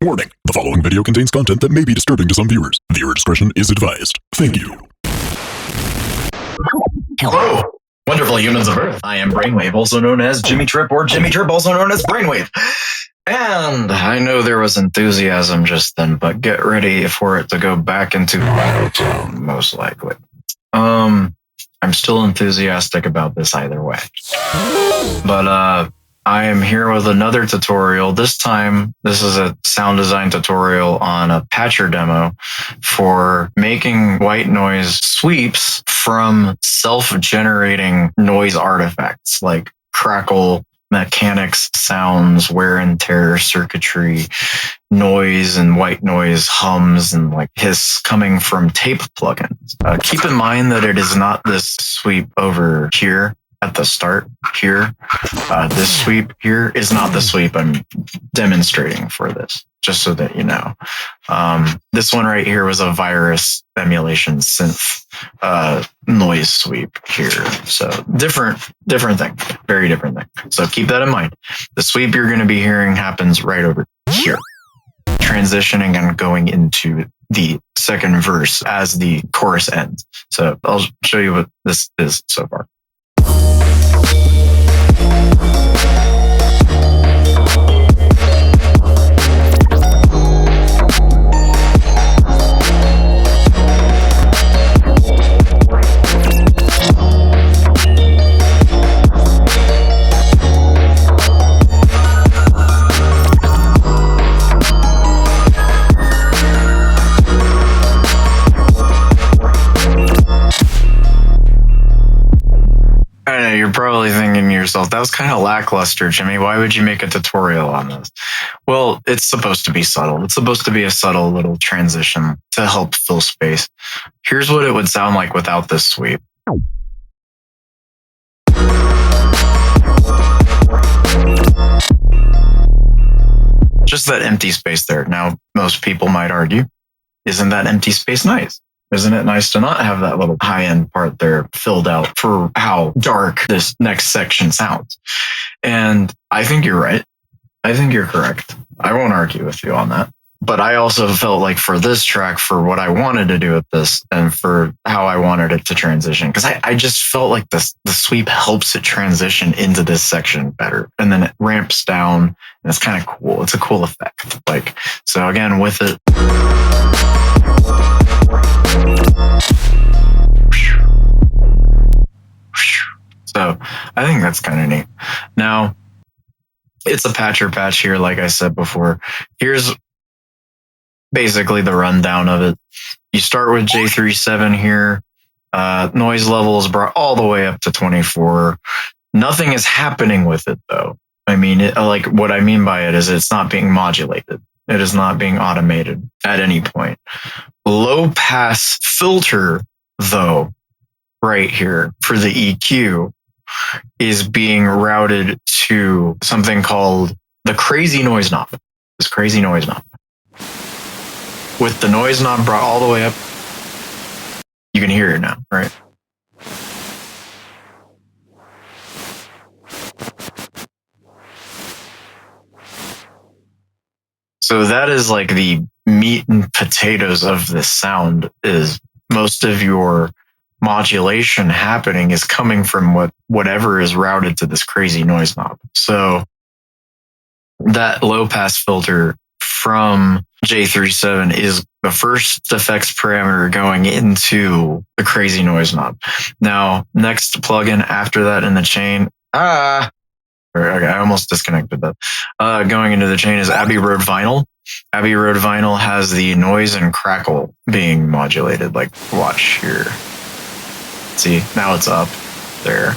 Warning, the following video contains content that may be disturbing to some viewers. Viewer discretion is advised. Thank you. Hello, wonderful humans of Earth. I am Brainwave, also known as Jimmy Trip, or Jimmy Trip, also known as Brainwave. And I know there was enthusiasm just then, but get ready for it to go back into monotone, most likely. I'm still enthusiastic about this either way. But I am here with another tutorial. This time, this is a sound design tutorial on a patcher demo for making white noise sweeps from self-generating noise artifacts like Crackle, mechanics, sounds, wear and tear, circuitry, noise and white noise hums and like hiss coming from tape plugins. Keep in mind that it is not this sweep over here at the start here. This sweep here is not the sweep I'm demonstrating for this, just so that you know. This one right here was a virus emulation synth noise sweep here. So different thing, very different thing. So keep that in mind. The sweep you're going to be hearing happens right over here, transitioning and going into the second verse as the chorus ends. So I'll show you what this is so far. You're probably thinking to yourself, that was kind of lackluster, Jimmy. Why would you make a tutorial on this? Well, it's supposed to be subtle. It's supposed to be a subtle little transition to help fill space. Here's what it would sound like without this sweep. Just that empty space there. Now, most people might argue, isn't that empty space nice? Isn't it nice to not have that little high-end part there filled out for how dark this next section sounds? And I think you're right. I think you're correct. I won't argue with you on that. But I also felt like for this track, for what I wanted to do with this and for how I wanted it to transition, because I just felt like the sweep helps it transition into this section better. And then it ramps down and it's kind of cool. It's a cool effect. Like, so again, with it. So I think that's kind of neat. Now, it's a patcher patch here, like I said before. Here's basically the rundown of it. You start with J37 here. Noise level is brought all the way up to 24. Nothing is happening with it, though. I mean, like what I mean by it is it's not being modulated. It is not being automated at any point. Low pass filter, though, right here for the EQ is being routed to something called the crazy noise knob. This crazy noise knob. With the noise knob brought all the way up, you can hear it now, right? So that is like the meat and potatoes of this sound. Is most of your modulation happening is coming from whatever is routed to this crazy noise knob. So that low pass filter from J37 is the first effects parameter going into the crazy noise knob. Now, next plugin after that in the chain, okay, I almost disconnected that. Going into the chain is Abbey Road Vinyl. Abbey Road Vinyl has the noise and crackle being modulated. Like, watch here. See, now it's up there.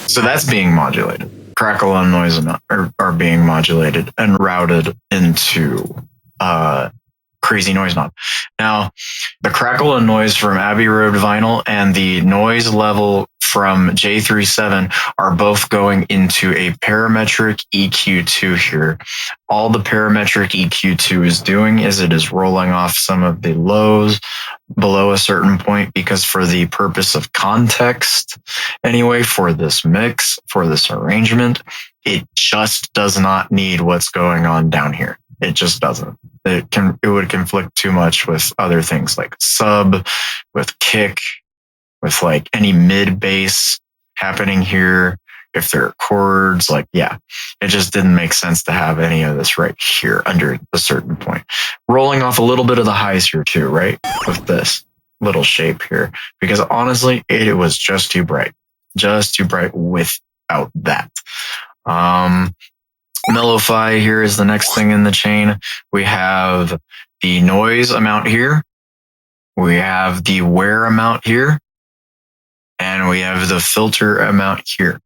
So that's being modulated. Crackle and noise are being modulated and routed into crazy noise knob. Now, the crackle and noise from Abbey Road Vinyl and the noise level from J through 7 are both going into a parametric EQ2 here. All the parametric EQ2 is doing is it is rolling off some of the lows below a certain point, because for the purpose of context, anyway, for this mix, for this arrangement, it just does not need what's going on down here. It just doesn't. It would conflict too much with other things like sub, with kick, with like any mid bass happening here. If there are chords, like, yeah, it just didn't make sense to have any of this right here under a certain point. Rolling off a little bit of the highs here too, right? With this little shape here, because honestly, it was just too bright without that. Lo-Fi here is the next thing in the chain. We have the noise amount here. We have the wear amount here. And we have the filter amount here.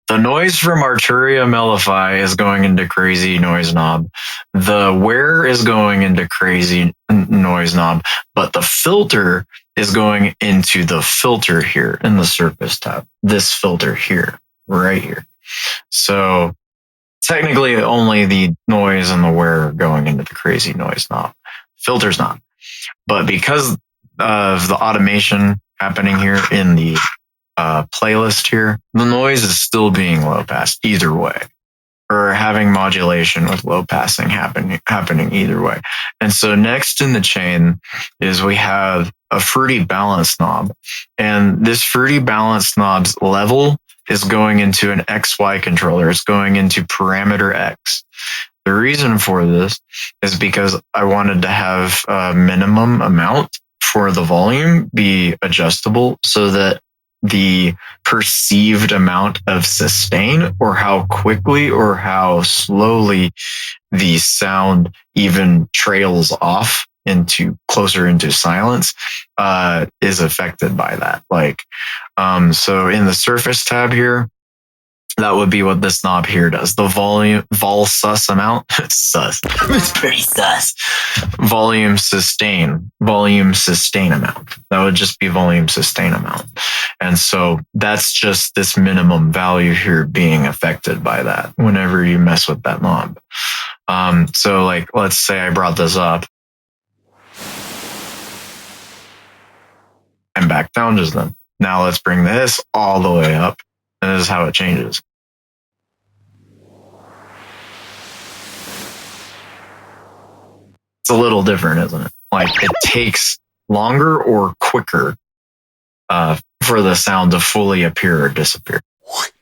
The noise from Arturia Lo-Fi is going into crazy noise knob. The wear is going into crazy noise knob, but the filter is going into the filter here in the surface tab. This filter here, right here. So technically only the noise and the wear are going into the crazy noise knob. Filter's not. But because of the automation happening here in the playlist here, the noise is still being low passed either way, or having modulation with low passing happening either way. And so next in the chain is we have a fruity balance knob, and this fruity balance knob's level is going into an XY controller. It's going into parameter X. The reason for this is because I wanted to have a minimum amount for the volume be adjustable so that the perceived amount of sustain, or how quickly or how slowly the sound even trails off into closer into silence, is affected by that. Like, so in the surface tab here, that would be what this knob here does. The vol sus amount, sus, it's pretty sus. Volume sustain amount. That would just be volume sustain amount. And so that's just this minimum value here being affected by that whenever you mess with that knob. So like, let's say I brought this up and back down just then. Now let's bring this all the way up. And this is how it changes. It's a little different, isn't it? Like, it takes longer or quicker for the sound to fully appear or disappear,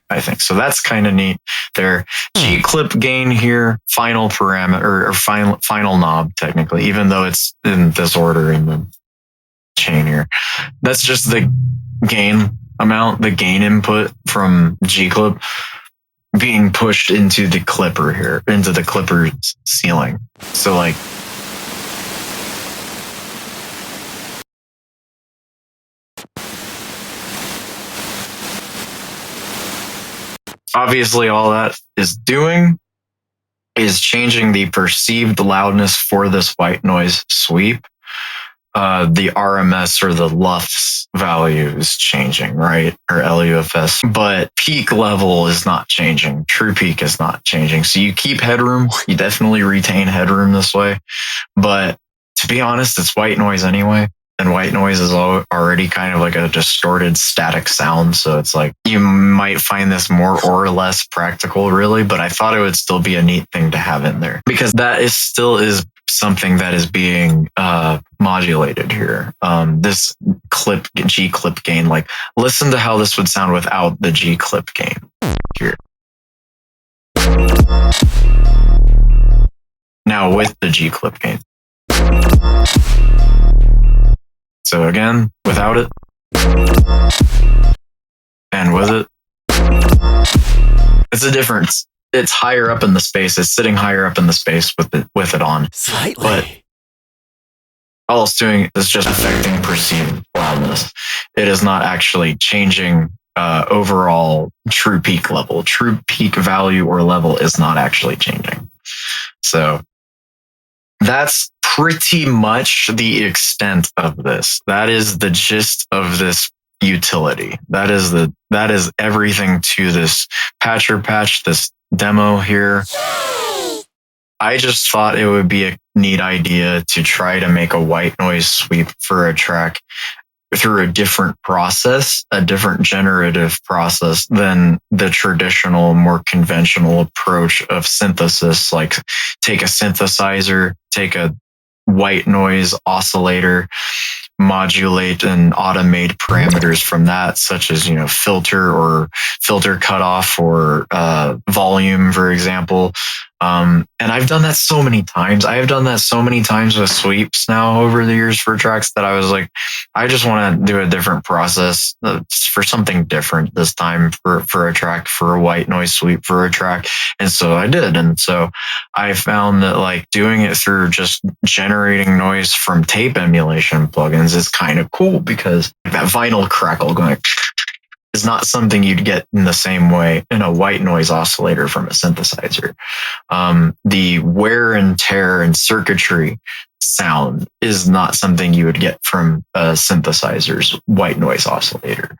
I think. So that's kind of neat there. GClip gain here, final parameter, or final knob, technically, even though it's in this order in the chain here. That's just the gain amount, the gain input from GClip being pushed into the clipper here, into the clipper's ceiling. So like, obviously all that is doing is changing the perceived loudness for this white noise sweep. The RMS or the LUFS value is changing, right? Or LUFS, but peak level is not changing. True peak is not changing. So you keep headroom. You definitely retain headroom this way. But to be honest, it's white noise anyway. And white noise is already kind of like a distorted static sound. So it's like, you might find this more or less practical, really, but I thought it would still be a neat thing to have in there, because that still is something that is being modulated here. This GClip gain, like, listen to how this would sound without the GClip gain here. Now with the GClip gain. So again, without it, and with it, it's a difference. It's higher up in the space. It's sitting higher up in the space with it on. Slightly. But all it's doing is just affecting perceived loudness. It is not actually changing overall true peak level. True peak value or level is not actually changing. So that's pretty much the extent of this. That is the gist of this utility. That is everything to this patch, this demo here. I just thought it would be a neat idea to try to make a white noise sweep for a track through a different process, a different generative process than the traditional, more conventional approach of synthesis. Like take a synthesizer, take a white noise oscillator, modulate and automate parameters from that, such as, filter or filter cutoff or volume, for example. And I've done that so many times. I have done that so many times with sweeps now over the years for tracks that I was like, I just want to do a different process for something different this time for a track, for a white noise sweep for a track. And so I did. And so I found that like doing it through just generating noise from tape emulation plugins is kind of cool, because that vinyl crackle going is not something you'd get in the same way in a white noise oscillator from a synthesizer. The wear and tear and circuitry sound is not something you would get from a synthesizer's white noise oscillator.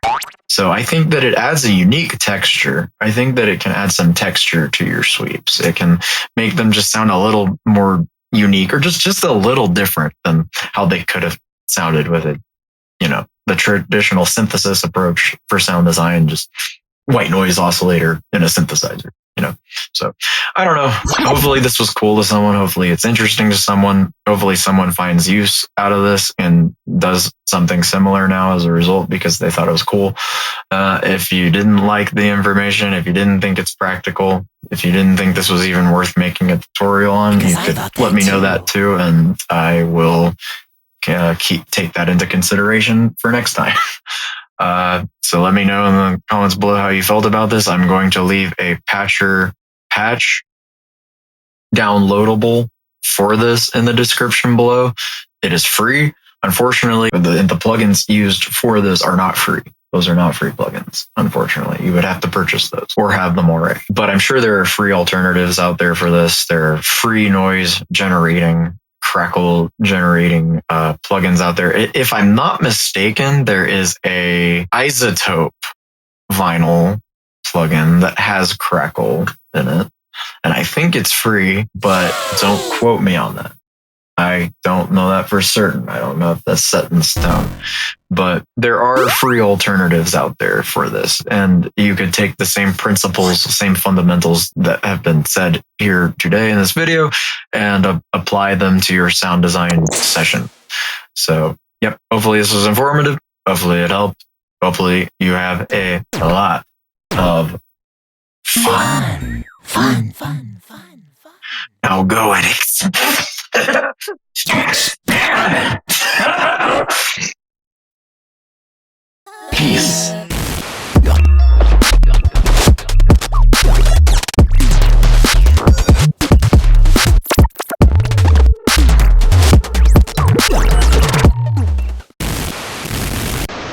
So I think that it adds a unique texture. I think that it can add some texture to your sweeps. It can make them just sound a little more unique, or just a little different than how they could have sounded with it, the traditional synthesis approach for sound design, just white noise oscillator in a synthesizer, So I don't know. Hopefully this was cool to someone. Hopefully it's interesting to someone. Hopefully someone finds use out of this and does something similar now as a result because they thought it was cool. If you didn't like the information, if you didn't think it's practical, if you didn't think this was even worth making a tutorial on, you could let me know that too, and I will take that into consideration for next time. So let me know in the comments below how you felt about this. I'm going to leave a patch downloadable for this in the description below. It is free. Unfortunately, the plugins used for this are not free. Those are not free plugins. Unfortunately, you would have to purchase those or have them already. But I'm sure there are free alternatives out there for this. There are free noise generating, Crackle generating plugins out there. If I'm not mistaken, there is a iZotope vinyl plugin that has Crackle in it. And I think it's free, but don't quote me on that. I don't know that for certain. I don't know if that's set in stone. But there are free alternatives out there for this. And you could take the same principles, the same fundamentals that have been said here today in this video and apply them to your sound design session. So, yep, hopefully this was informative. Hopefully it helped. Hopefully you have a lot of fun. Now go and experiment.